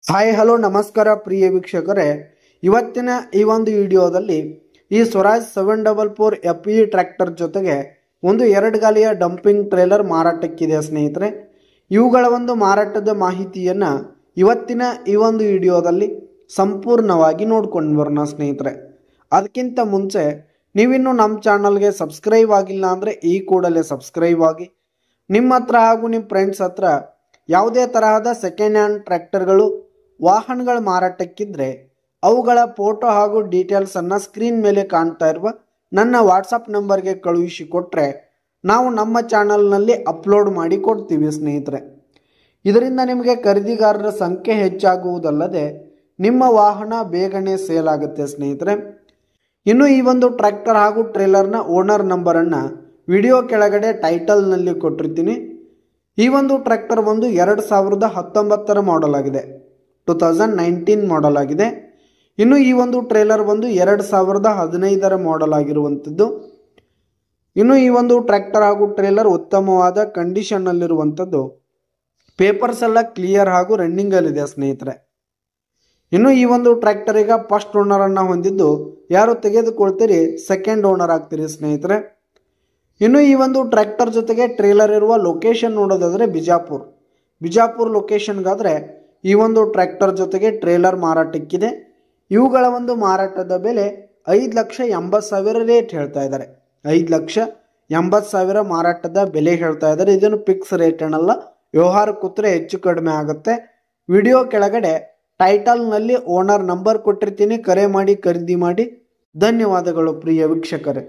Hi hello ನಮಸ್ಕಾರ ಪ್ರಿಯ ವೀಕ್ಷಕರೇ, ಇವತ್ತಿನ ಈ ಒಂದು ವಿಡಿಯೋದಲ್ಲಿ ಈ ಸ್ವರಾಜ್ 744 FE ಟ್ರ್ಯಾಕ್ಟರ್ ಜೊತೆಗೆ ಒಂದು 2 ಗಾಲಿಯ ಡಂಪಿಂಗ್ ಟ್ರೇಲರ್ ಮಾರಾಟಕ್ಕಿದೆ ಸ್ನೇಹಿತರೆ. ಇವುಗಳ ಒಂದು ಮಾರಾಟದ ಮಾಹಿತಿಯನ್ನ ಇವತ್ತಿನ ಈ ಒಂದು ವಿಡಿಯೋದಲ್ಲಿ ಸಂಪೂರ್ಣವಾಗಿ ನೋಡ್ಕೊಂಡು ಬರೋಣ ಸ್ನೇಹಿತರೆ. ಅದಕ್ಕಿಂತ ಮುಂಚೆ ನೀವಿನ್ನು ನಮ್ಮ ಚಾನಲ್ಗೆ ಸಬ್ಸ್ಕ್ರೈಬ್ ಆಗಿಲ್ಲ ಅಂದರೆ ಈ ಕೂಡಲೇ ಸಬ್ಸ್ಕ್ರೈಬ್ ಆಗಿ. ನಿಮ್ಮ ಹತ್ರ ಹಾಗೂ ನಿಮ್ಮ ಫ್ರೆಂಡ್ಸ್ ಹತ್ರ ಯಾವುದೇ ತರಹದ ಸೆಕೆಂಡ್ ಹ್ಯಾಂಡ್ ಟ್ರ್ಯಾಕ್ಟರ್ಗಳು ವಾಹನಗಳ ಮಾರಾಟಕ್ಕಿದ್ರೆ ಅವುಗಳ ಫೋಟೋ ಹಾಗೂ ಡೀಟೇಲ್ಸನ್ನು ಸ್ಕ್ರೀನ್ ಮೇಲೆ ಕಾಣ್ತಾ ಇರುವ ನನ್ನ ವಾಟ್ಸಪ್ ನಂಬರ್ಗೆ ಕಳುಹಿಸಿ ಕೊಟ್ಟರೆ ನಾವು ನಮ್ಮ ಚಾನಲ್ನಲ್ಲಿ ಅಪ್ಲೋಡ್ ಮಾಡಿ ಕೊಡ್ತೀವಿ ಸ್ನೇಹಿತರೆ. ಇದರಿಂದ ನಿಮಗೆ ಖರೀದಿಗಾರರ ಸಂಖ್ಯೆ ಹೆಚ್ಚಾಗುವುದಲ್ಲದೆ ನಿಮ್ಮ ವಾಹನ ಬೇಗನೆ ಸೇಲ್ ಆಗುತ್ತೆ ಸ್ನೇಹಿತರೆ. ಇನ್ನು ಈ ಒಂದು ಟ್ರ್ಯಾಕ್ಟರ್ ಹಾಗೂ ಟ್ರೇಲರ್ನ ಓನರ್ ನಂಬರನ್ನು ವಿಡಿಯೋ ಕೆಳಗಡೆ ಟೈಟಲ್ನಲ್ಲಿ ಕೊಟ್ಟಿರ್ತೀನಿ. ಈ ಒಂದು ಟ್ರ್ಯಾಕ್ಟರ್ ಒಂದು 2019 ಮಾಡೆಲ್ ಆಗಿದೆ, 2019 ಮಾಡೆಲ್ ಆಗಿದೆ. ಇನ್ನು ಈ ಒಂದು ಟ್ರೇಲರ್ ಒಂದು 2015 ಮಾಡೆಲ್ ಆಗಿರುವಂಥದ್ದು. ಇನ್ನು ಈ ಒಂದು ಟ್ರ್ಯಾಕ್ಟರ್ ಹಾಗೂ ಟ್ರೇಲರ್ ಉತ್ತಮವಾದ ಕಂಡೀಷನ್ನಲ್ಲಿರುವಂಥದ್ದು. ಪೇಪರ್ಸ್ ಎಲ್ಲ ಕ್ಲಿಯರ್ ಹಾಗೂ ರನ್ನಿಂಗಲ್ಲಿದೆ ಸ್ನೇಹಿತರೆ. ಇನ್ನು ಈ ಒಂದು ಟ್ರ್ಯಾಕ್ಟರ್ ಈಗ ಫಸ್ಟ್ ಓನರನ್ನು ಹೊಂದಿದ್ದು, ಯಾರು ತೆಗೆದುಕೊಳ್ತೀರಿ ಸೆಕೆಂಡ್ ಓನರ್ ಆಗ್ತೀರಿ ಸ್ನೇಹಿತರೆ. ಇನ್ನು ಈ ಒಂದು ಟ್ರ್ಯಾಕ್ಟರ್ ಜೊತೆಗೆ ಟ್ರೇಲರ್ ಇರುವ ಲೊಕೇಶನ್ ನೋಡೋದಾದರೆ ಬಿಜಾಪುರ್ ಲೊಕೇಶನ್ಗಾದರೆ ಈ ಒಂದು ಟ್ರ್ಯಾಕ್ಟರ್ ಜೊತೆಗೆ ಟ್ರೇಲರ್ ಮಾರಾಟಕ್ಕಿದೆ. ಇವುಗಳ ಒಂದು ಮಾರಾಟದ ಬೆಲೆ 5,80,000 ರೇಟ್ ಹೇಳ್ತಾ ಇದ್ದಾರೆ. 5,80,000 ಮಾರಾಟದ ಬೆಲೆ ಹೇಳ್ತಾ ಇದ್ದಾರೆ. ಇದನ್ನು ಫಿಕ್ಸ್ ರೇಟ್ ಏನಲ್ಲ, ವ್ಯವಹಾರ ಕೂತ್ರೆ ಹೆಚ್ಚು ಕಡಿಮೆ ಆಗುತ್ತೆ. ವಿಡಿಯೋ ಕೆಳಗಡೆ ಟೈಟಲ್ನಲ್ಲಿ ಓನರ್ ನಂಬರ್ ಕೊಟ್ಟಿರ್ತೀನಿ, ಕರೆ ಮಾಡಿ ಖರೀದಿ ಮಾಡಿ. ಧನ್ಯವಾದಗಳು ಪ್ರಿಯ ವೀಕ್ಷಕರೇ.